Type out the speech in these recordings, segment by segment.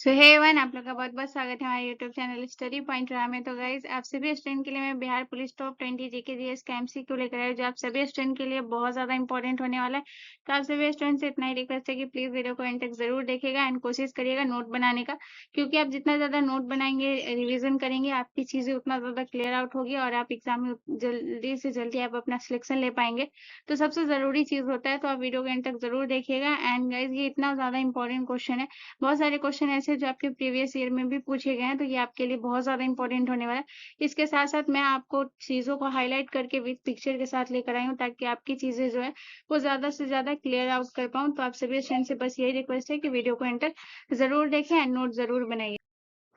सो hey everyone, आप लोग का बहुत बहुत स्वागत है हमारे यूट्यूब चैनल स्टडी पॉइंट में। तो गाइज, आप सभी स्टूडेंट के लिए मैं Bihar police top 20 GK GS का एमसीक्यू लेकर आया हूं, जो आप सभी स्टूडेंट के लिए बहुत ज्यादा इंपॉर्टेंट होने वाला है। तो आप सभी स्टूडेंट से इतना ही रिक्वेस्ट है कि प्लीज वीडियो को एंड तक जरूर देखिएगा एंड कोशिश करिएगा नोट बनाने का, क्योंकि आप जितना ज्यादा नोट बनाएंगे, रिविजन करेंगे, आपकी चीजें उतना ज्यादा क्लियर आउट होगी और आप एग्जाम में जल्दी से जल्दी आप अपना सिलेक्शन ले पाएंगे। तो सबसे जरूरी चीज होता है, तो आप वीडियो को एंड तक जरूर देखिएगा। एंड गाइज, ये इतना ज्यादा इंपॉर्टेंट क्वेश्चन है, बहुत सारे क्वेश्चन ऐसे जो आपके प्रीवियस ईयर में भी पूछे गए हैं, तो ये आपके लिए बहुत ज्यादा इंपॉर्टेंट होने वाला है। इसके साथ साथ मैं आपको चीजों को हाईलाइट करके विद पिक्चर के साथ लेकर आई हूँ, ताकि आपकी चीजें जो है वो ज्यादा से ज्यादा क्लियर आउट कर पाऊँ। तो आप सभी स्टूडेंट से बस यही रिक्वेस्ट है कि वीडियो को एंड तक जरूर देखें एंड नोट जरूर बनाइए।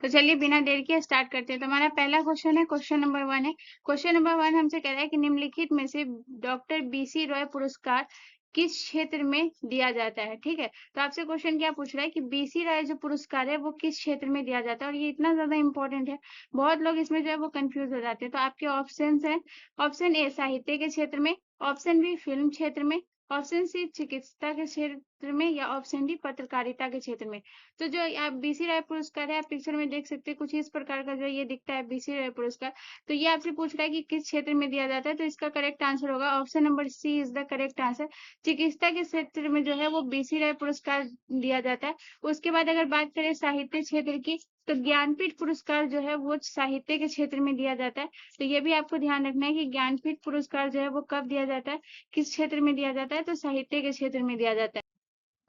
तो चलिए बिना देर के स्टार्ट करते हैं। तो हमारा पहला क्वेश्चन है, क्वेश्चन नंबर 1 है। क्वेश्चन नंबर 1 हमसे कह रहा है कि निम्नलिखित में से डॉक्टर बीसी रॉय पुरस्कार किस क्षेत्र में दिया जाता है। ठीक है, तो आपसे क्वेश्चन क्या पूछ रहा है कि बीसी रॉय जो पुरस्कार है वो किस क्षेत्र में दिया जाता है, और ये इतना ज्यादा इंपॉर्टेंट है, बहुत लोग इसमें जो है वो कंफ्यूज हो जाते हैं। तो आपके ऑप्शन है, ऑप्शन ए साहित्य के क्षेत्र में, ऑप्शन बी फिल्म क्षेत्र में, ऑप्शन सी चिकित्सा के क्षेत्र में, या ऑप्शन डी पत्रकारिता के क्षेत्र में। तो जो आप बीसी राय पुरस्कार है, आप पिक्चर में देख सकते हैं कुछ इस प्रकार का जो ये दिखता है बीसी राय पुरस्कार। तो ये आपसे पूछ रहा है कि किस क्षेत्र में दिया जाता है, तो इसका करेक्ट आंसर होगा option number C is the correct answer. चिकित्सा के क्षेत्र में जो है वो बीसी राय पुरस्कार दिया जाता है। उसके बाद अगर बात करें साहित्य क्षेत्र की, तो ज्ञानपीठ पुरस्कार जो है वो साहित्य के क्षेत्र में दिया जाता है। तो ये भी आपको ध्यान रखना है कि ज्ञानपीठ पुरस्कार जो है वो कब दिया जाता है, किस क्षेत्र में दिया जाता है, तो साहित्य के क्षेत्र में दिया जाता है।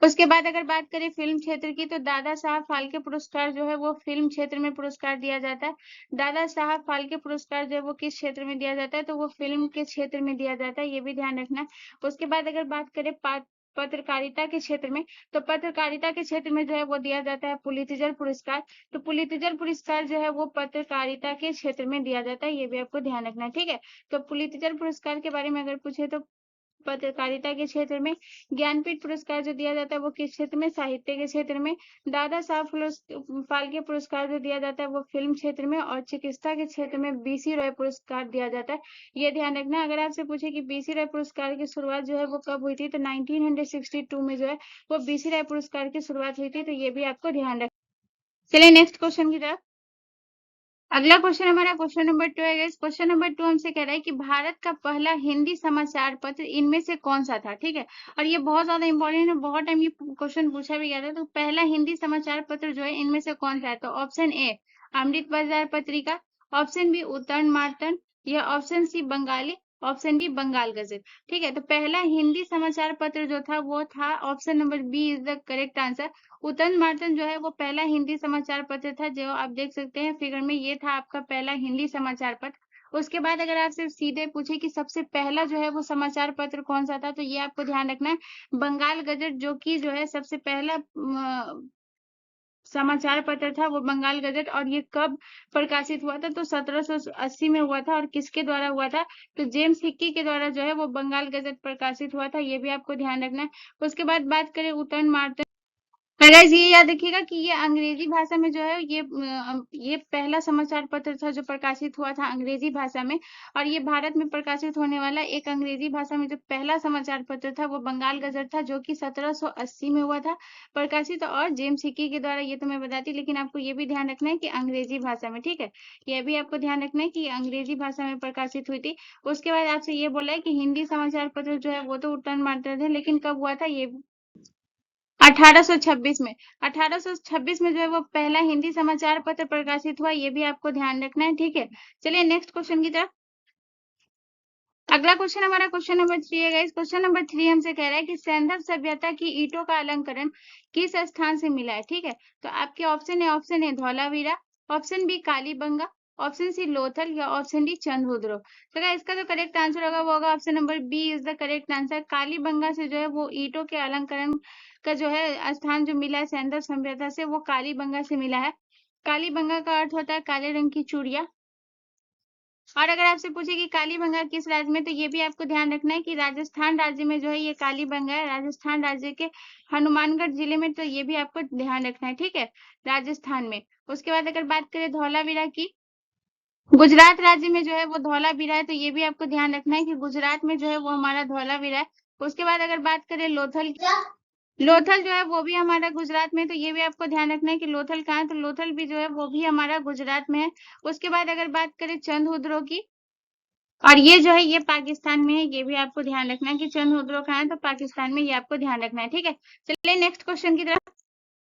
उसके बाद अगर बात करें फिल्म क्षेत्र की, तो दादा साहब फाल्के पुरस्कार जो है वो फिल्म क्षेत्र में पुरस्कार दिया जाता है। दादा साहब फाल्के पुरस्कार जो है वो किस क्षेत्र में दिया जाता है, तो वो फिल्म के क्षेत्र में दिया जाता है, ये भी ध्यान रखना है। उसके बाद अगर बात करें पत्रकारिता के क्षेत्र में, तो पत्रकारिता के क्षेत्र में जो है वो दिया जाता है पुलित्जर पुरस्कार। तो पुलित्जर पुरस्कार जो है वो पत्रकारिता के क्षेत्र में दिया जाता है, ये भी आपको ध्यान रखना है। ठीक है, तो पुलित्जर पुरस्कार के बारे में अगर पूछे तो पत्रकारिता के क्षेत्र में। ज्ञानपीठ पुरस्कार जो दिया जाता है वो किस क्षेत्र में, साहित्य के क्षेत्र में। दादा साहब फाल्के पुरस्कार जो दिया जाता है वो फिल्म क्षेत्र में, और चिकित्सा के क्षेत्र में बीसी रॉय पुरस्कार दिया जाता है, ये ध्यान रखना। अगर आपसे पूछे कि बीसी रॉय पुरस्कार की शुरुआत जो है वो कब हुई थी, तो 1962 में जो है वो बीसी रॉय पुरस्कार की शुरुआत हुई थी, तो ये भी आपको ध्यान रखना। चलिए नेक्स्ट क्वेश्चन की तरफ। अगला क्वेश्चन हमारा क्वेश्चन नंबर 2 है। क्वेश्चन नंबर 2 हमसे कह रहा है कि भारत का पहला हिंदी समाचार पत्र इनमें से कौन सा था। ठीक है, और ये बहुत ज्यादा इंपॉर्टेंट है, बहुत टाइम ये क्वेश्चन पूछा भी गया था। तो पहला हिंदी समाचार पत्र जो है इनमें से कौन सा है, तो ऑप्शन ए अमृत बाजार पत्रिका, ऑप्शन बी उत्तरण मार्तन, या option C Bengali, option D Bengal gazette. ठीक है, तो पहला हिंदी समाचार पत्र जो था वो था option number B is the correct answer. उत्तम मार्तन जो है वो पहला हिंदी समाचार पत्र था, जो आप देख सकते हैं फिगर में, ये था आपका पहला हिंदी समाचार पत्र। उसके बाद अगर आपसे सीधे पूछे कि सबसे पहला जो है वो समाचार पत्र कौन सा था, तो ये आपको ध्यान रखना है बंगाल गजट, जो कि जो है सबसे पहला समाचार पत्र था वो बंगाल गजट। और ये कब प्रकाशित हुआ था, तो 1780 में हुआ था। और किसके द्वारा हुआ था, तो जेम्स हिक्की के द्वारा जो है वो बंगाल गजट प्रकाशित हुआ था, ये भी आपको ध्यान रखना है। उसके बाद बात करें उत्तरण मार्तन, गाइस ये याद रखिएगा कि ये अंग्रेजी भाषा में जो है ये पहला समाचार पत्र था जो प्रकाशित हुआ था अंग्रेजी भाषा में। और ये भारत में प्रकाशित होने वाला एक अंग्रेजी भाषा में जो पहला समाचार पत्र था वो बंगाल गजट था, जो कि 1780 में हुआ था प्रकाशित, और जेम्स हिकी के द्वारा। ये तो मैं बताती, लेकिन आपको ये भी ध्यान रखना है कि अंग्रेजी भाषा में। ठीक है, ये भी आपको ध्यान रखना है कि अंग्रेजी भाषा में प्रकाशित हुई थी। उसके बाद आपसे ये बोला है कि हिंदी समाचार पत्र जो है वो तो उत्तरण मार्तन थे, लेकिन कब हुआ था, ये 1826 में। 1826 में जो है वो पहला हिंदी समाचार पत्र प्रकाशित हुआ, ये भी आपको ध्यान रखना है। ठीक है, चलिए नेक्स्ट क्वेश्चन की तरफ। अगला क्वेश्चन हमारा क्वेश्चन नंबर 3 है गाइस। क्वेश्चन नंबर 3 हमसे कह रहा है कि सैंधव सभ्यता की ईंटों का अलंकरण किस स्थान से मिला है। ठीक है, तो आपके ऑप्शन है Dholavira, option B Kalibanga, option C Lothal, या ऑप्शन डी चंद्रहुद्रो। तो गाइस इसका जो करेक्ट आंसर होगा वो होगा option number B is the correct answer. Kalibanga से जो है वो ईंटों के अलंकरण का जो है स्थान जो मिला है सैंधव सभ्यता से, वो कालीबंगा से मिला है। कालीबंगा का अर्थ होता है काले रंग की चूड़िया। और अगर आपसे पूछे कि कालीबंगा किस राज्य में, तो ये भी आपको ध्यान रखना है कि राजस्थान राज्य में जो है ये कालीबंगा है, राजस्थान राज्य के हनुमानगढ़ जिले में। तो ये भी आपको ध्यान रखना है, ठीक है, राजस्थान में। उसके बाद अगर बात करें धौलावीरा की, गुजरात राज्य में जो है वो धौलावीरा है, तो ये भी आपको ध्यान रखना है कि गुजरात में जो है वो हमारा धौलावीरा है। उसके बाद अगर बात करें लोथल की, लोथल जो है वो भी हमारा गुजरात में, तो ये भी आपको ध्यान रखना है कि लोथल कहाँ है, तो लोथल भी जो है वो भी हमारा गुजरात में है। उसके बाद अगर बात करें चंद्रहुद्रो की, और ये जो है ये पाकिस्तान में है, ये भी आपको ध्यान रखना है कि चंद्रहुद्रो कहाँ है, तो पाकिस्तान में, ये आपको ध्यान रखना है। ठीक है, चलिए नेक्स्ट क्वेश्चन की तरफ।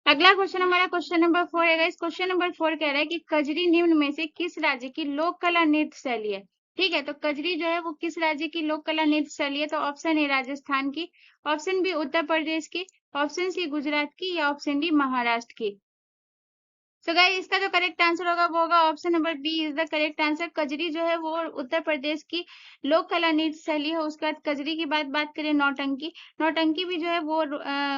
अगला क्वेश्चन हमारा क्वेश्चन नंबर 4 है। इस क्वेश्चन नंबर 4 कह रहा है कि कजरी निम्न में से किस राज्य की लोक कला नृत्य शैली है। ठीक है, तो कजरी जो है वो किस राज्य की लोक कला नृत्य शैली है, तो ऑप्शन ए राजस्थान की, ऑप्शन बी उत्तर प्रदेश की, ऑप्शन सी गुजरात की, या ऑप्शन डी महाराष्ट्र की। सो गाइस इसका जो करेक्ट आंसर होगा वो होगा option number B is the correct answer. Kajri जो है वो उत्तर प्रदेश की लोक कला नृत्य शैली है। उसके बाद कजरी की बात करें, नौटंकी, नौटंकी भी जो है वो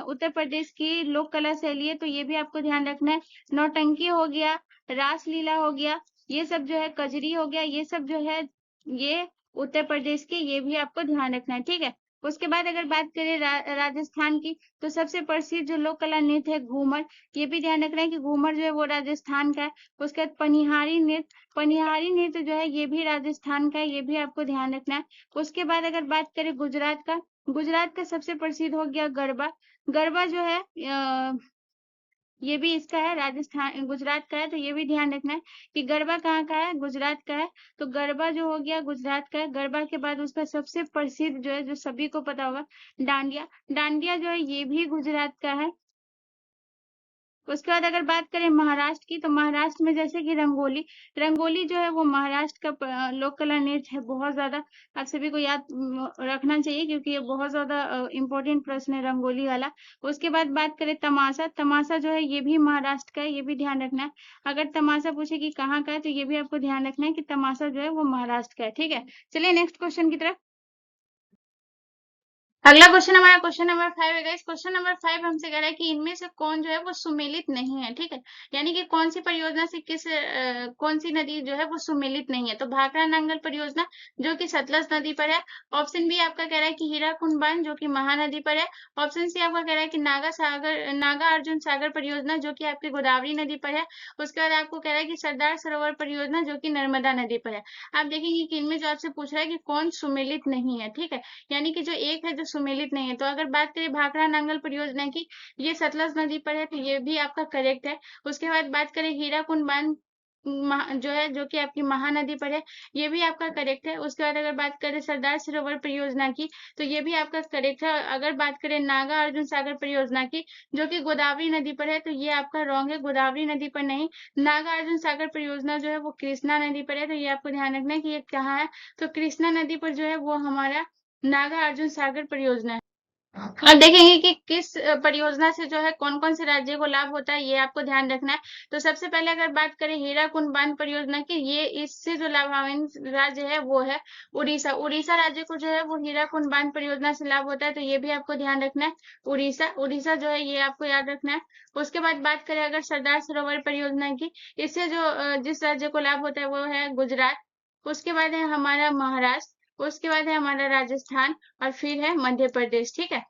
उत्तर प्रदेश की लोक कला शैली है, तो ये भी आपको ध्यान रखना है। नौटंकी हो गया, रासलीला हो गया, ये सब जो है, कजरी हो गया, ये सब जो है ये उत्तर प्रदेश के, ये भी आपको ध्यान रखना है। ठीक है, उसके बाद अगर बात करें राजस्थान की, तो सबसे प्रसिद्ध जो लोक कला नृत्य है घूमर, ये भी ध्यान रखना है कि घूमर जो है वो राजस्थान का है। उसके बाद पनिहारी नृत्य, पनिहारी नृत्य जो है ये भी राजस्थान का है, ये भी आपको ध्यान रखना है। उसके बाद अगर बात करें गुजरात का, गुजरात का सबसे प्रसिद्ध हो गया गरबा, गरबा जो है ये भी इसका है, राजस्थान गुजरात का है, तो ये भी ध्यान रखना है कि गरबा कहाँ का है, गुजरात का है। तो गरबा जो हो गया गुजरात का है। गरबा के बाद उसका सबसे प्रसिद्ध जो है, जो सभी को पता होगा, डांडिया, डांडिया जो है ये भी गुजरात का है। उसके बाद अगर बात करें महाराष्ट्र की, तो महाराष्ट्र में जैसे कि रंगोली, रंगोली जो है वो महाराष्ट्र का लोक कला नृत्य है। बहुत ज्यादा आप सभी को याद रखना चाहिए, क्योंकि ये बहुत ज्यादा इम्पोर्टेंट प्रश्न है रंगोली वाला। उसके बाद बात करें तमाशा, तमाशा जो है ये भी महाराष्ट्र का है, ये भी ध्यान रखना है। अगर तमाशा पूछे कि कहाँ का है, तो ये भी आपको ध्यान रखना है कि तमाशा जो है वो महाराष्ट्र का है। ठीक है, चलिए नेक्स्ट क्वेश्चन की तरफ। अगला क्वेश्चन हमारा क्वेश्चन नंबर 5 है। इस क्वेश्चन नंबर 5 हमसे कह रहा है कि इनमें से कौन जो है वो सुमेलित नहीं है। ठीक है, यानी कि कौन सी परियोजना से कौन सी नदी जो है वो सुमेलित नहीं है। तो भाखड़ा नांगल परियोजना जो कि सतलज नदी पर है। ऑप्शन बी आपका कह रहा है कि हीराकुंड बांध जो कि महानदी पर है। ऑप्शन सी आपका कह रहा है कि नागा अर्जुन सागर परियोजना जो कि आपकी गोदावरी नदी पर है। उसके बाद आपको कह रहा है कि सरदार सरोवर परियोजना जो कि नर्मदा नदी पर है। आप देखेंगे कि इनमें जो आपसे पूछ रहा है कि कौन सुमेलित नहीं है। ठीक है, यानी कि जो एक है जो सुमेलित नहीं है। तो अगर बात करें भाखड़ा नांगल परियोजना की, ये सतलज नदी पर है, तो ये भी आपका करेक्ट है। उसके बाद बात करें हीराकुंड बांध जो है जो कि आपकी महानदी पर है, ये भी आपका करेक्ट है। उसके बाद अगर बात करें सरदार सरोवर परियोजना की, तो ये भी आपका करेक्ट है। अगर बात करें नागा अर्जुन सागर परियोजना की जो कि गोदावरी नदी पर है, तो ये आपका रॉन्ग है, गोदावरी नदी पर नहीं। नागा अर्जुन सागर परियोजना जो है वो कृष्णा नदी पर है, तो ये आपको ध्यान रखना है कि ये कहाँ है, तो कृष्णा नदी पर जो है वो हमारा नागा अर्जुन सागर परियोजना है। और देखेंगे कि किस परियोजना से जो है कौन कौन से राज्य को लाभ होता है, ये आपको ध्यान रखना है। तो सबसे पहले अगर बात करें हीराकुंड बांध परियोजना की, ये इससे जो लाभान्वित राज्य है वो है उड़ीसा। उड़ीसा राज्य को जो है वो हीराकुंड बांध परियोजना से लाभ होता है, तो ये भी आपको ध्यान रखना है। उड़ीसा, उड़ीसा जो है ये आपको याद रखना है। उसके बाद बात करें अगर सरदार सरोवर परियोजना की, इससे जो जिस राज्य को लाभ होता है वो है गुजरात। उसके बाद है हमारा महाराष्ट्र, उसके बाद है हमारा राजस्थान, और फिर है मध्य प्रदेश। ठीक है,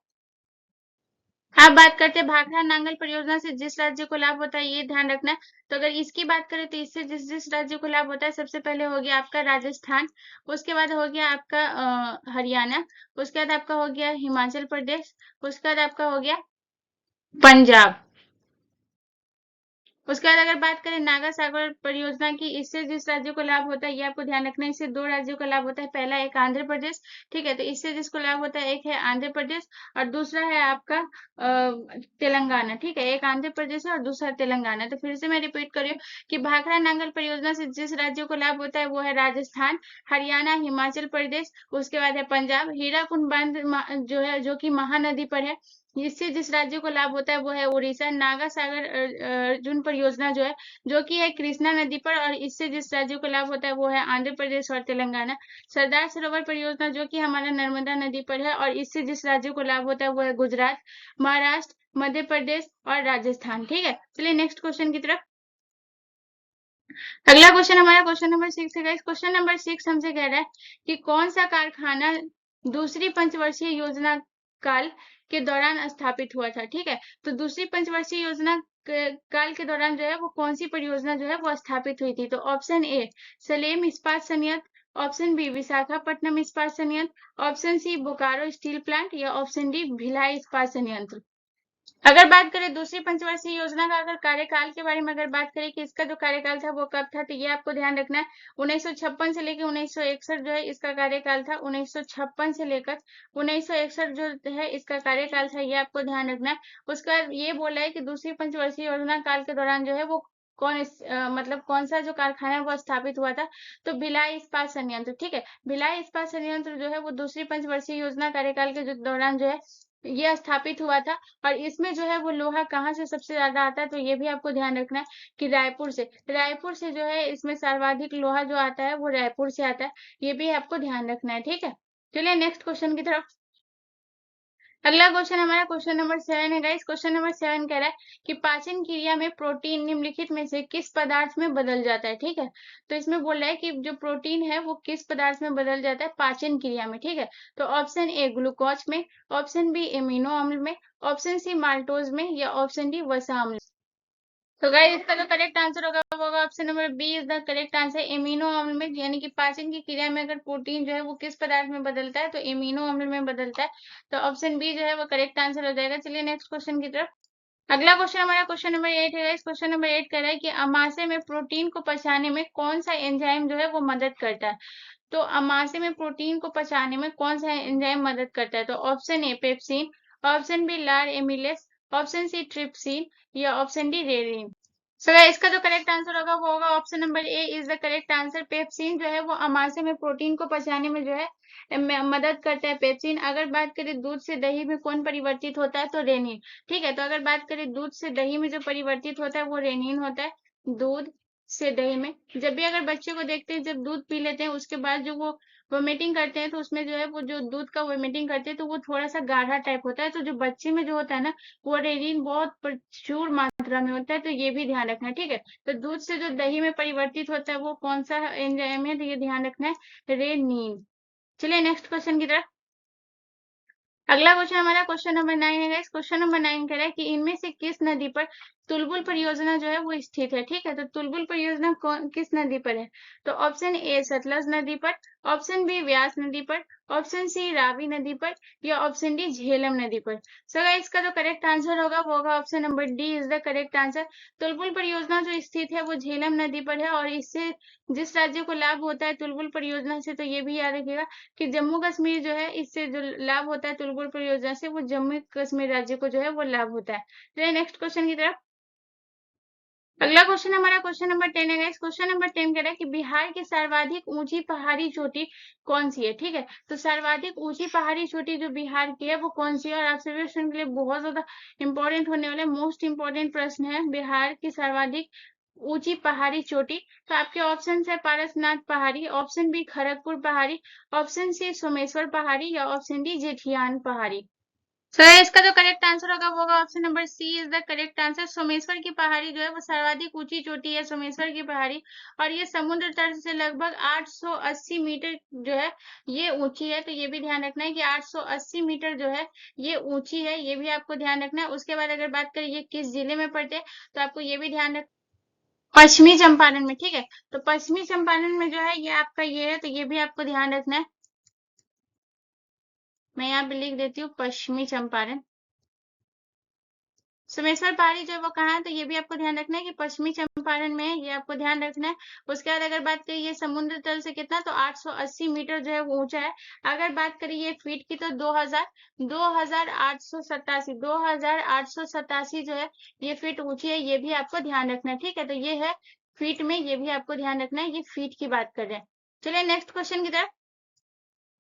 अब बात करते हैं भाखड़ा नांगल परियोजना से जिस राज्य को लाभ होता है, ये ध्यान रखना है। तो अगर इसकी बात करें तो इससे जिस जिस राज्य को लाभ होता है, सबसे पहले हो गया आपका राजस्थान, उसके बाद हो गया आपका हरियाणा, उसके बाद आपका हो गया हिमाचल प्रदेश, उसके बाद आपका हो गया पंजाब। उसके बाद अगर बात करें नागा सागर परियोजना की, इससे जिस राज्य को लाभ होता है, ये आपको ध्यान रखना है। इससे दो राज्यों का लाभ होता है, पहला एक आंध्र प्रदेश। ठीक है, तो इससे जिसको लाभ होता है एक है आंध्र प्रदेश, और दूसरा है आपका तेलंगाना। ठीक है, एक आंध्र प्रदेश है और दूसरा तेलंगाना। तो फिर से मैं रिपीट कर रही हूँ कि भाखड़ा नांगल परियोजना से जिस राज्य को लाभ होता है वो है राजस्थान, हरियाणा, हिमाचल प्रदेश, उसके बाद है पंजाब। हीराकुंड बांध जो है जो कि महानदी पर है, इससे जिस राज्य को लाभ होता है वो है उड़ीसा। नागा सागर अर्जुन परियोजना जो है जो कि है कृष्णा नदी पर, और इससे जिस राज्य को लाभ होता है वो है आंध्र प्रदेश और तेलंगाना। सरदार सरोवर परियोजना जो कि हमारा नर्मदा नदी पर है, और इससे जिस राज्य को लाभ होता है वो है गुजरात, महाराष्ट्र, मध्य प्रदेश और राजस्थान। ठीक है, चलिए नेक्स्ट क्वेश्चन की तरफ। अगला क्वेश्चन हमारा क्वेश्चन नंबर 6 है। इस क्वेश्चन नंबर 6 हमसे कह रहा है कि कौन सा कारखाना दूसरी पंचवर्षीय योजना काल के दौरान स्थापित हुआ था। ठीक है, तो दूसरी पंचवर्षीय योजना काल के दौरान जो है वो कौन सी परियोजना जो है वो स्थापित हुई थी। तो ऑप्शन ए सलेम इस्पात संयंत्र, ऑप्शन बी विशाखापट्टनम इस्पात संयंत्र, option C Bokaro steel plant, या ऑप्शन डी भिलाई इस्पात संयंत्र। अगर बात करें दूसरी पंचवर्षीय योजना का अगर कार्यकाल के बारे में अगर बात करें कि इसका जो कार्यकाल था वो कब था, तो ये आपको ध्यान रखना है 1956 से लेकर 1961 जो है इसका कार्यकाल था। 1956 से लेकर 1961 जो है इसका कार्यकाल था, ये आपको ध्यान रखना है। उसका ये बोला है कि दूसरी पंचवर्षीय योजना काल के दौरान जो है वो मतलब कौन सा जो कारखाना है वो स्थापित हुआ था, तो भिलाई इस्पात संयंत्र। ठीक है, भिलाई इस्पात संयंत्र जो है वो दूसरी पंचवर्षीय योजना कार्यकाल के दौरान जो है ये स्थापित हुआ था। और इसमें जो है वो लोहा कहाँ से सबसे ज्यादा आता है, तो ये भी आपको ध्यान रखना है कि रायपुर से जो है इसमें सर्वाधिक लोहा जो आता है वो रायपुर से आता है। ये भी आपको ध्यान रखना है। ठीक है, चलिए नेक्स्ट क्वेश्चन की तरफ। अगला क्वेश्चन हमारा क्वेश्चन नंबर 7 है गाइस। क्वेश्चन नंबर 7 कह रहा है कि पाचन क्रिया में प्रोटीन निम्नलिखित में से किस पदार्थ में बदल जाता है। ठीक है, तो इसमें बोल रहा है कि जो प्रोटीन है वो किस पदार्थ में बदल जाता है पाचन क्रिया में। ठीक है, तो ऑप्शन ए ग्लूकोज में, ऑप्शन बी एमिनो अम्ल में, ऑप्शन सी माल्टोज में, या ऑप्शन डी वसा अम्ल। तो गाइस इसका जो करेक्ट आंसर होगा वो होगा option number B is the correct answer, amino अम्ल में। यानी कि पाचन की क्रिया में अगर प्रोटीन जो है वो किस पदार्थ में बदलता है, तो एमिनो अम्ल में बदलता है। तो ऑप्शन बी जो है वो करेक्ट आंसर हो जाएगा। चलिए नेक्स्ट क्वेश्चन की तरफ। अगला क्वेश्चन हमारा क्वेश्चन नंबर 8 है। इस क्वेश्चन नंबर 8 कह रहा है कि अमाशय में प्रोटीन को पचाने में कौन सा एंजाइम जो है वो मदद करता है। तो अमाशय में प्रोटीन को पचाने में कौन सा एंजाइम मदद करता है, तो option A pepsin, option B लार एमिलेस, ऑप्शन सी ट्रिप्सिन, या ऑप्शन डी रेनिन। सो इसका जो करेक्ट आंसर होगा वो होगा option number A is the correct answer. Pepsin जो है वो अमाशय में प्रोटीन को पचाने में जो है मदद करता है पेप्सिन। अगर बात करें दूध से दही में कौन परिवर्तित होता है, तो रेनिन। ठीक है, तो अगर बात करें दूध से दही में जो परिवर्तित होता है वो रेनिन होता है। दूध से दही में जब भी अगर बच्चे को देखते हैं जब दूध पी लेते हैं उसके बाद जो वो वोमिटिंग करते हैं, तो उसमें जो है वो जो दूध का वोमिटिंग करते हैं तो वो थोड़ा सा गाढ़ा टाइप होता है। तो जो बच्चे में जो होता है ना वो रेनिन बहुत प्रचुर मात्रा में होता है, तो ये भी ध्यान रखना है। ठीक है, तो दूध से जो दही में परिवर्तित होता है वो कौन सा एंजाइम है, तो ये ध्यान रखना है, रेनिन। चलिए नेक्स्ट क्वेश्चन की तरफ। अगला क्वेश्चन हमारा क्वेश्चन नंबर 9 है गाइस। क्वेश्चन नंबर 9 कह रहा है कि इनमें से किस नदी पर तुलबुल परियोजना जो है वो स्थित है। ठीक है, तो तुलबुल परियोजना किस नदी पर है, तो ऑप्शन ए सतलज नदी पर, ऑप्शन बी व्यास नदी पर, ऑप्शन सी रावी नदी पर, या ऑप्शन डी झेलम नदी पर। सो गाइस इसका जो करेक्ट आंसर होगा वो होगा option number D is the correct answer. Tulbul परियोजना जो स्थित है वो झेलम नदी पर है, और इससे जिस राज्य को लाभ होता है तुलबुल परियोजना से, तो ये भी याद रखिएगा कि जम्मू कश्मीर जो है इससे जो लाभ होता है तुलबुल परियोजना से, वो जम्मू कश्मीर राज्य को जो है वो लाभ होता है। चलिए नेक्स्ट क्वेश्चन की तरफ। अगला क्वेश्चन हमारा क्वेश्चन नंबर 10 है गाइस। क्वेश्चन नंबर 10 कह रहा है कि बिहार की सर्वाधिक ऊंची पहाड़ी चोटी कौन सी है। ठीक है, तो सर्वाधिक ऊंची पहाड़ी चोटी जो बिहार की है वो कौन सी है, और आपसे क्वेश्चन के लिए बहुत ज्यादा इंपॉर्टेंट होने वाला मोस्ट इंपॉर्टेंट प्रश्न है, बिहार की सर्वाधिक ऊंची पहाड़ी चोटी। तो आपके ऑप्शन है पारसनाथ पहाड़ी, ऑप्शन बी खड़गपुर पहाड़ी, ऑप्शन सी सोमेश्वर पहाड़ी, या ऑप्शन डी जेठियान पहाड़ी। सो इसका जो करेक्ट आंसर होगा वो होगा option number C is the correct answer. Someshwar की पहाड़ी जो है वो सर्वाधिक ऊंची चोटी है, सोमेश्वर की पहाड़ी। और ये समुद्र तल से लगभग 880 मीटर जो है ये ऊंची है। तो ये भी ध्यान रखना है कि 880 मीटर जो है ये ऊंची है, ये भी आपको ध्यान रखना है। उसके बाद अगर बात करें ये किस जिले में पड़ते हैं, तो आपको ये भी ध्यान रख पश्चिमी चंपारण में। ठीक है, तो पश्चिमी चंपारण में जो है ये आपका ये है, तो ये भी आपको ध्यान रखना है। मैं यहाँ पे लिख देती हूँ पश्चिमी चंपारण। सोमेश्वर पहाड़ी जो है वो कहाँ है, तो ये भी आपको ध्यान रखना है कि पश्चिमी चंपारण में है, ये आपको ध्यान रखना है। उसके बाद अगर बात करें ये समुद्र तल से कितना, तो 880 मीटर जो है वो ऊंचा है। अगर बात करें ये फीट की, तो 2887 जो है ये फीट ऊंची है, ये भी आपको ध्यान रखना है। ठीक है, तो ये है फीट में, ये भी आपको ध्यान रखना है, ये फीट की बात कर रहे हैं। चलिए नेक्स्ट क्वेश्चन की तरफ।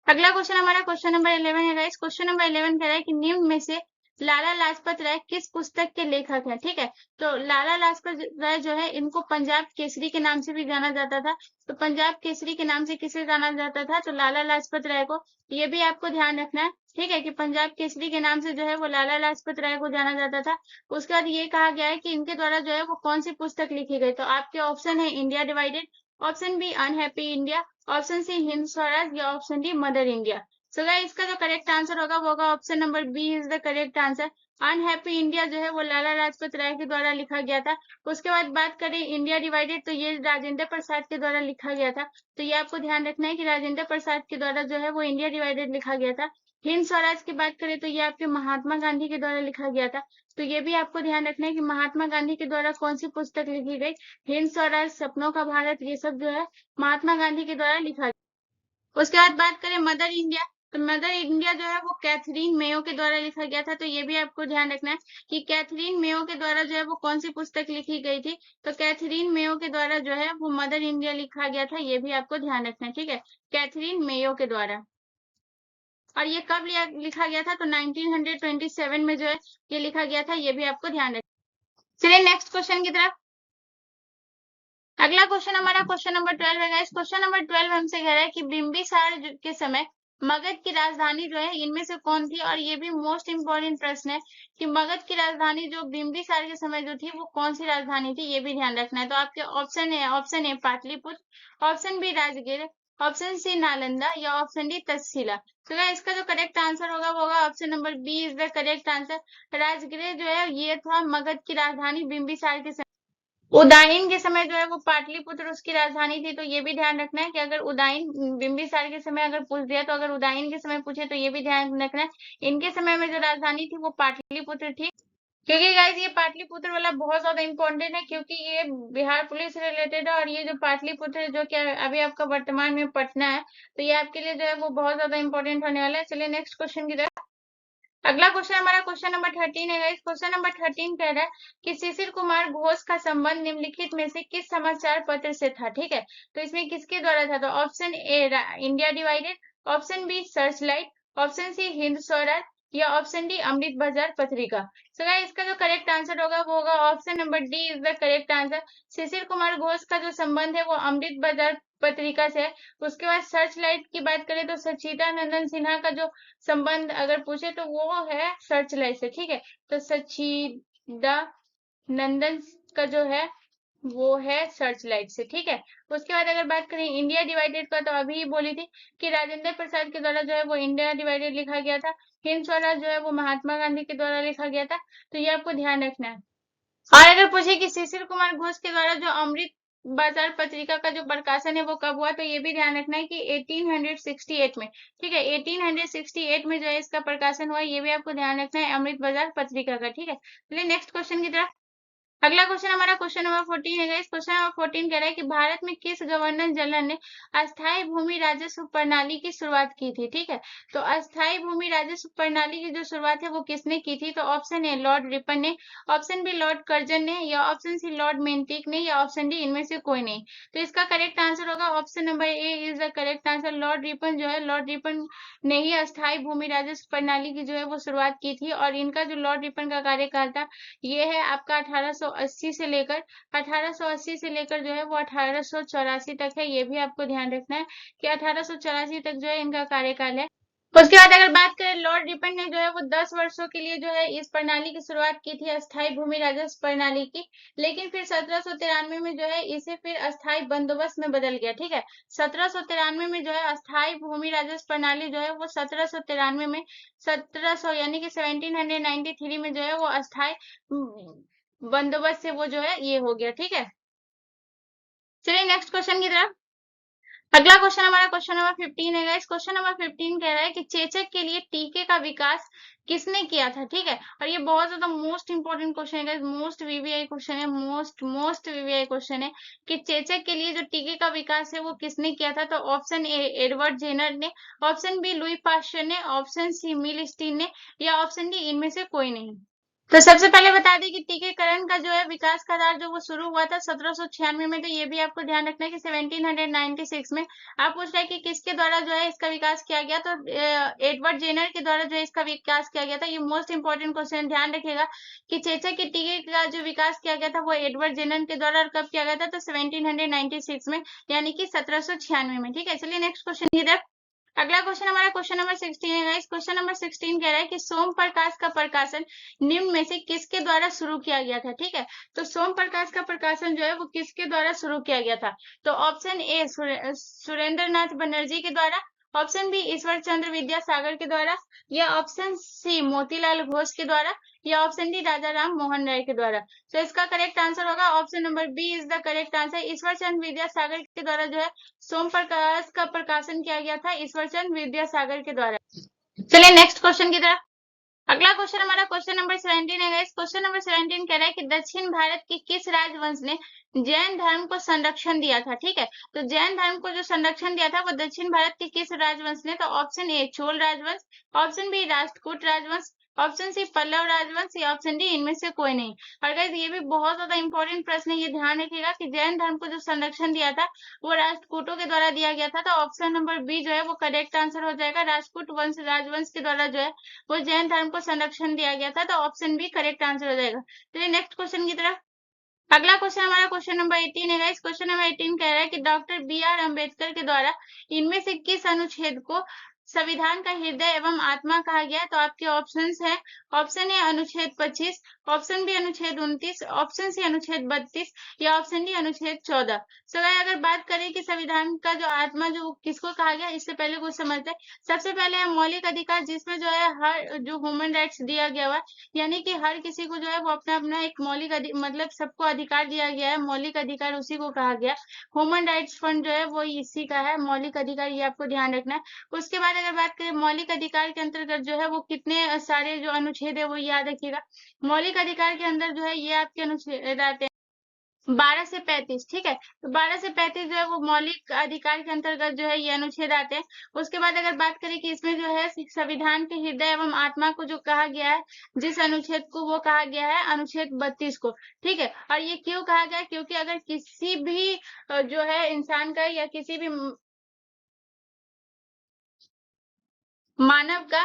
अगला क्वेश्चन हमारा क्वेश्चन नंबर 11 है गाइस। क्वेश्चन नंबर 11 कह रहा है कि निम्न में से लाला लाजपत राय किस पुस्तक के लेखक हैं। ठीक है, तो लाला लाजपत राय जो है इनको पंजाब केसरी के नाम से भी जाना जाता था। तो पंजाब केसरी के नाम से किसे जाना जाता था, तो लाला लाजपत राय को। ये भी आपको ध्यान रखना है। ठीक है, कि पंजाब केसरी के नाम से जो है वो लाला लाजपत राय को जाना जाता था। उसके बाद ये कहा गया है कि इनके द्वारा जो है वो कौन सी पुस्तक लिखी गई, तो आपके ऑप्शन है India divided, option B unhappy India, option C Hind Swaraj, या option D mother India. So guys इसका जो करेक्ट आंसर होगा वो होगा option number B is the correct answer. Unhappy India जो है वो लाला लाजपत राय के द्वारा लिखा गया था। उसके बाद बात करें इंडिया डिवाइडेड, तो ये राजेंद्र प्रसाद के द्वारा लिखा गया था। तो ये आपको ध्यान रखना है कि राजेंद्र प्रसाद के द्वारा जो है वो इंडिया डिवाइडेड लिखा गया था। हिंद स्वराज की बात करें तो ये आपके महात्मा गांधी के द्वारा लिखा गया था। तो ये भी आपको ध्यान रखना है कि महात्मा गांधी के द्वारा कौन सी पुस्तक लिखी गई। हिंद स्वराज, सपनों का भारत, ये सब जो है महात्मा गांधी के द्वारा लिखा गया। उसके बाद बात करें मदर इंडिया, तो मदर इंडिया जो है वो कैथरीन मेयो के द्वारा लिखा गया था। तो ये भी आपको ध्यान रखना है कि कैथरीन मेयो के द्वारा जो है वो कौन सी पुस्तक लिखी गई थी। तो कैथरीन मेयो के द्वारा जो है वो मदर इंडिया लिखा गया था। ये भी आपको ध्यान रखना है, ठीक है, कैथरीन मेयो के द्वारा। और ये कब लिखा गया था, तो 1927 में जो है ये लिखा गया था। ये भी आपको ध्यान रखना। चलिए नेक्स्ट क्वेश्चन की तरफ। अगला क्वेश्चन हमारा क्वेश्चन नंबर 12 है गाइस। क्वेश्चन नंबर 12 हमसे कह रहा है कि बिंबिसार के समय मगध की राजधानी जो है इनमें से कौन थी। और ये भी मोस्ट इंपोर्टेंट प्रश्न है कि मगध की राजधानी जो बिंबिसार के समय जो थी वो कौन सी राजधानी थी, ये भी ध्यान रखना है। तो आपके option A Pataliputra, option B Rajgir, option C Nalanda, या ऑप्शन डी तक्षशिला। तो गाइस इसका जो करेक्ट आंसर होगा वो होगा option number B is the correct answer. Rajgir जो है ये था मगध की राजधानी बिंबिसार के समय। उदयन के समय जो है वो पाटलिपुत्र उसकी राजधानी थी। तो ये भी ध्यान रखना है कि अगर उदयन बिंबिसार के समय अगर पूछ दिया तो अगर उदयन के समय पूछे तो ये भी ध्यान रखना है इनके समय में जो राजधानी थी वो पाटलिपुत्र थी। क्योंकि गाइज ये पाटलिपुत्र वाला बहुत ज्यादा इंपॉर्टेंट है, क्योंकि ये बिहार पुलिस से रिलेटेड है। और ये जो पाटलिपुत्र जो कि अभी आपका वर्तमान में पटना है, तो ये आपके लिए जो है वो बहुत ज्यादा इंपॉर्टेंट होने वाला है। चलिए नेक्स्ट क्वेश्चन की तरफ। अगला क्वेश्चन हमारा क्वेश्चन नंबर 13 है गाइस। क्वेश्चन नंबर 13 कह रहा है कि शिशिर कुमार घोष का संबंध निम्नलिखित में से किस समाचार पत्र से था। ठीक है, तो इसमें किसके द्वारा था। तो option A India divided, option B searchlight, option C Hind Swaraj, या ऑप्शन डी अमृत बाजार पत्रिका। तो गाइस इसका जो करेक्ट आंसर होगा वो होगा option number D is the correct answer. Shishir Kumar Ghosh का जो संबंध है वो अमृत बाजार पत्रिका से है। उसके बाद सर्च लाइट की बात करें तो सचिता नंदन सिन्हा का जो संबंध अगर पूछे तो वो है सर्च लाइट से। ठीक है, तो सचिदा नंदन का जो है वो है सर्च लाइट से। ठीक है, उसके बाद अगर बात करें इंडिया डिवाइडेड का, तो अभी ही बोली थी कि राजेंद्र प्रसाद के द्वारा जो है वो इंडिया डिवाइडेड लिखा गया था। हिंद स्वराज जो है वो महात्मा गांधी के द्वारा लिखा गया था। तो ये आपको ध्यान रखना है। और अगर पूछे कि शिशिर कुमार घोष के द्वारा जो अमृत बाजार पत्रिका का जो प्रकाशन है वो कब हुआ, तो ये भी ध्यान रखना है कि 1868 में। ठीक है, 1868 में जो है इसका प्रकाशन हुआ, ये भी आपको ध्यान रखना है अमृत बाजार पत्रिका का। ठीक है, चलिए नेक्स्ट क्वेश्चन की तरफ। अगला क्वेश्चन हमारा क्वेश्चन नंबर 14 है गाइस। क्वेश्चन नंबर 14 कह रहा है कि भारत में किस गवर्नर जनरल ने अस्थायी भूमि राजस्व प्रणाली की शुरुआत की थी। ठीक है, तो अस्थायी भूमि राजस्व प्रणाली की जो शुरुआत है वो किसने की थी। तो ऑप्शन ए लॉर्ड रिपन ने, ऑप्शन बी लॉर्ड कर्जन ने, या ऑप्शन सी लॉर्ड मेंटिक ने, या ऑप्शन डी इनमें से कोई नहीं। तो इसका करेक्ट आंसर होगा option number A is the correct answer. Lord Ripon जो है, लॉर्ड रिपन ने ही अस्थायी भूमि राजस्व प्रणाली की जो है वो शुरुआत की थी। और इनका जो लॉर्ड रिपन का कार्यकाल था ये है आपका 1880 से लेकर 1880 से लेकर जो है वो 1884 तक है। ये भी आपको ध्यान रखना है कि 1884 तक जो है इनका कार्यकाल है। उसके बाद अगर बात करें लॉर्ड रिपन ने जो है वो 10 वर्षों के लिए जो है इस प्रणाली की शुरुआत की थी, अस्थायी भूमि राजस्व प्रणाली की। लेकिन फिर 1793 में जो है इसे फिर अस्थायी बंदोबस्त में बदल गया। ठीक है, 1793 में जो है अस्थायी भूमि राजस्व प्रणाली जो है वो 1793 में 1700 यानी कि 1793 में जो है वो अस्थायी बंदोबस्त से वो जो है ये हो गया। ठीक है, चलिए नेक्स्ट क्वेश्चन की तरफ। अगला क्वेश्चन हमारा क्वेश्चन नंबर 15 है गाइस। क्वेश्चन नंबर 15 कह रहा है कि चेचक के लिए टीके का विकास किसने किया था। ठीक है, और ये बहुत ज्यादा मोस्ट इंपोर्टेंट क्वेश्चन है गाइस, मोस्ट वीवीआई क्वेश्चन है, मोस्ट वीवीआई क्वेश्चन है कि चेचक के लिए जो टीके का विकास है वो किसने किया था। तो ऑप्शन ए एडवर्ड जेनर ने, ऑप्शन बी लुई पास्चर ने, ऑप्शन सी मिल स्टीन ने, या ऑप्शन डी इनमें से कोई नहीं। तो सबसे पहले बता दें कि टीकाकरण का जो है विकास का दौर जो वो शुरू हुआ था 1796 में। तो ये भी आपको ध्यान रखना है कि 1796 में। आप पूछ रहे हैं कि किसके द्वारा जो है इसका विकास किया गया, तो एडवर्ड जेनर के द्वारा जो है इसका विकास किया गया था। ये मोस्ट इंपोर्टेंट क्वेश्चन, ध्यान रखिएगा कि चेचक के टीके का जो विकास किया गया था वो एडवर्ड जेनर के द्वारा कब किया गया था, तो 1796 में, यानी कि 1796 में। ठीक है, चलिए नेक्स्ट क्वेश्चन इधर। अगला क्वेश्चन हमारा क्वेश्चन नंबर 16 है गाइस। क्वेश्चन नंबर 16 कह रहा है कि सोम प्रकाश का प्रकाशन निम्न में से किसके द्वारा शुरू किया गया था। ठीक है, तो सोम प्रकाश का प्रकाशन जो है वो किसके द्वारा शुरू किया गया था। तो ऑप्शन ए सुरेंद्र नाथ बनर्जी के द्वारा, ऑप्शन बी ईश्वर चंद्र विद्यासागर के द्वारा, या ऑप्शन सी मोतीलाल घोष के द्वारा, या ऑप्शन डी राजा राम मोहन राय के द्वारा। तो इसका करेक्ट आंसर होगा option number B is the correct answer. Ishwar Chandra Vidyasagar के द्वारा जो है सोम प्रकाश का प्रकाशन किया गया था, ईश्वर चंद्र विद्यासागर के द्वारा। चलिए नेक्स्ट क्वेश्चन की तरफ। अगला क्वेश्चन हमारा क्वेश्चन नंबर 17 है गाइस। क्वेश्चन नंबर 17 कह रहा है कि दक्षिण भारत के किस राजवंश ने जैन धर्म को संरक्षण दिया था। ठीक है, तो जैन धर्म को जो संरक्षण दिया था वो दक्षिण भारत के किस राजवंश ने, तो ऑप्शन ए चोल राजवंश, ऑप्शन बी राष्ट्रकूट राजवंश, ऑप्शन सी पल्लव राजवंश या ऑप्शन डी इनमें से कोई नहीं। और गाइस ये भी बहुत ज्यादा इंपॉर्टेंट प्रश्न है, ये ध्यान रखिएगा कि जैन धर्म को जो संरक्षण दिया था वो राष्ट्रकूटों के द्वारा दिया गया था। तो ऑप्शन नंबर बी जो है वो करेक्ट आंसर हो जाएगा। राष्ट्रकूट वंश राजवंश के द्वारा जो है वो जैन धर्म को संरक्षण दिया गया था। तो ऑप्शन बी करेक्ट आंसर हो जाएगा। चलिए नेक्स्ट क्वेश्चन की तरफ। अगला क्वेश्चन हमारा क्वेश्चन नंबर 18 है। इस क्वेश्चन नंबर 18 कह रहा है कि डॉक्टर बी आर अम्बेडकर के द्वारा इनमें से किस अनुच्छेद को संविधान का हृदय एवं आत्मा कहा गया। तो आपके ऑप्शंस है, ऑप्शन ए अनुच्छेद 25, ऑप्शन बी अनुच्छेद 29, ऑप्शन सी अनुच्छेद 32 या ऑप्शन डी अनुच्छेद 14। सो अगर बात करें कि संविधान का जो आत्मा जो किसको कहा गया, इससे पहले कुछ समझते हैं। सबसे पहले है मौलिक अधिकार, जिसमें जो है हर जो ह्यूमन राइट्स दिया गया हुआ, यानी कि हर किसी को जो है वो अपना अपना एक मौलिक मतलब सबको अधिकार दिया गया है, मौलिक अधिकार उसी को कहा गया। ह्यूमन राइट्स फंड जो है वो इसी का है, मौलिक अधिकार, ये आपको ध्यान रखना है। उसके बाद अगर बात करें मौलिक अधिकार के अंतर्गत जो है वो कितने सारे जो अनुच्छेद है वो याद रखिएगा। मौलिक अधिकार के अंदर जो है ये आपके अनुच्छेद आते हैं 12 से 35। ठीक है, तो 12 से 35 जो है वो मौलिक अधिकार के अंतर्गत जो है ये अनुच्छेद आते हैं। उसके बाद अगर बात करें कि इसमें जो है संविधान के हृदय एवं आत्मा को जो कहा गया है, जिस अनुच्छेद को, वो कहा गया है अनुच्छेद 32 को। ठीक है, और ये क्यों कहा गया, क्योंकि अगर किसी भी जो है इंसान का या किसी भी मानव का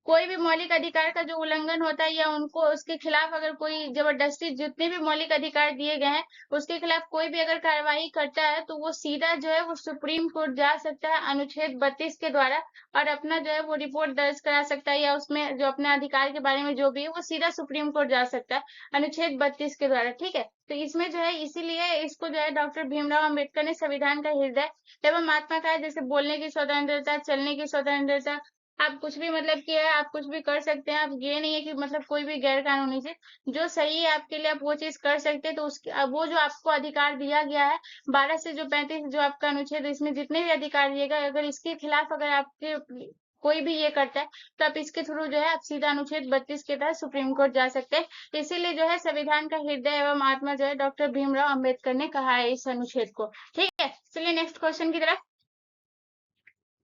कोई भी मौलिक अधिकार का जो उल्लंघन होता है या उनको उसके खिलाफ अगर कोई जबरदस्ती, जितने भी मौलिक अधिकार दिए गए हैं उसके खिलाफ कोई भी अगर कार्रवाई करता है तो वो सीधा जो है वो सुप्रीम कोर्ट जा सकता है अनुच्छेद 32 के द्वारा, और अपना जो है वो रिपोर्ट दर्ज करा सकता है, या उसमें जो अपने अधिकार के बारे में जो भी है वो सीधा सुप्रीम कोर्ट जा सकता है अनुच्छेद 32 के द्वारा। ठीक है, तो इसमें जो है इसीलिए इसको जो है डॉक्टर भीमराव अम्बेडकर ने संविधान का हृदय एवं आत्मा का है। जैसे बोलने की स्वतंत्रता, चलने की स्वतंत्रता, आप कुछ भी मतलब कि है, आप कुछ भी कर सकते हैं। आप ये नहीं है कि मतलब कोई भी गैर कानूनी चीज जो सही है आपके लिए आप वो चीज कर सकते हैं। तो उसके वो जो आपको अधिकार दिया गया है 12 से जो 35 जो आपका अनुच्छेद, इसमें जितने भी अधिकार दिएगा, अगर इसके खिलाफ अगर आपके कोई भी ये करता है तो आप इसके थ्रू जो है आप सीधा अनुच्छेद 32 के तहत सुप्रीम कोर्ट जा सकते हैं। तो इसीलिए जो है संविधान का हृदय एवं आत्मा जो है डॉक्टर भीमराव अम्बेडकर ने कहा है इस अनुच्छेद को। ठीक है, चलिए नेक्स्ट क्वेश्चन की तरफ।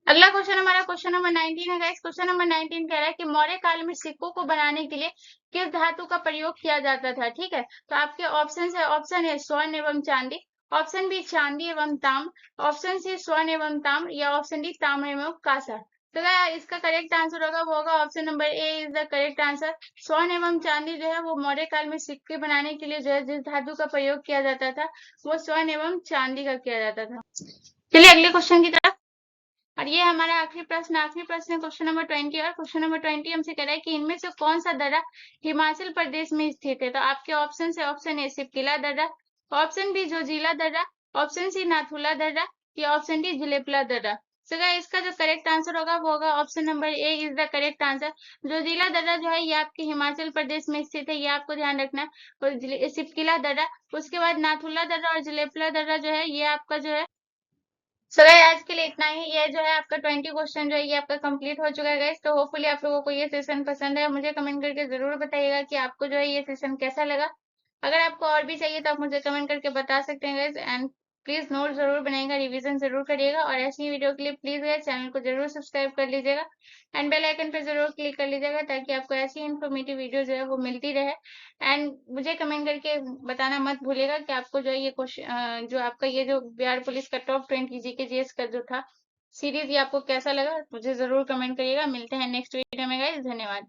अगला क्वेश्चन हमारा क्वेश्चन नंबर 19 है गाइस। क्वेश्चन नंबर 19 कह रहा है कि मौर्य काल में सिक्कों को बनाने के लिए किस धातु का प्रयोग किया जाता था। ठीक है, तो आपके ऑप्शन है, ऑप्शन है स्वर्ण एवं चांदी, ऑप्शन बी चांदी एवं ताम, ऑप्शन सी स्वर्ण एवं ताम या ऑप्शन डी ताम्र एवं कांसा। तो क्या इसका करेक्ट आंसर होगा, वो होगा option number A is the correct answer. स्वर्ण एवं चांदी जो है वो मौर्य काल में सिक्के बनाने के लिए जो है जिस धातु का प्रयोग किया जाता था वो स्वर्ण एवं चांदी का किया जाता था। चलिए अगले क्वेश्चन की तरफ। और ये हमारा आखिरी प्रश्न है क्वेश्चन नंबर 20। और क्वेश्चन नंबर 20 हमसे कह रहा है कि इनमें से कौन सा दर्रा हिमाचल प्रदेश में स्थित है। तो आपके ऑप्शन है, ऑप्शन ए सिपकिला दर्रा, ऑप्शन बी जोजिला दर्रा, ऑप्शन सी नाथुला दर्रा या ऑप्शन डी जिलेपला दर्रा। तो इसका जो करेक्ट आंसर होगा वो होगा option number A is the correct answer. Zoji La दर्रा जो है ये आपके हिमाचल प्रदेश में स्थित है, ये आपको ध्यान रखना है। और सिपकिला दर्रा, उसके बाद नाथुला दर्रा और जिलेपला दर्रा जो है ये आपका जो है। सो गाइस आज के लिए इतना ही। ये जो है आपका 20 क्वेश्चन जो है ये आपका कंप्लीट हो चुका है गाइस। तो होपफुली आप लोगों को ये सेशन पसंद है। मुझे कमेंट करके जरूर बताइएगा कि आपको जो है ये सेशन कैसा लगा। अगर आपको और भी चाहिए तो आप मुझे कमेंट करके बता सकते हैं गाइस। एंड प्लीज नोट जरूर बनाइएगा, रिवीजन जरूर करिएगा, और ऐसी वीडियो के लिए प्लीज गाइस चैनल को जरूर सब्सक्राइब कर लीजिएगा एंड बेल आइकन पर जरूर क्लिक कर लीजिएगा, ताकि आपको ऐसी इन्फॉर्मेटिव वीडियो जो है वो मिलती रहे। एंड मुझे कमेंट करके बताना मत भूलिएगा कि आपको जो है ये क्वेश्चन जो आपका ये जो बिहार पुलिस का टॉप 20 जीके जीएस का जो था सीरीज, ये आपको कैसा लगा मुझे जरूर कमेंट करिएगा। मिलते हैं नेक्स्ट वीडियो में गाइस, धन्यवाद।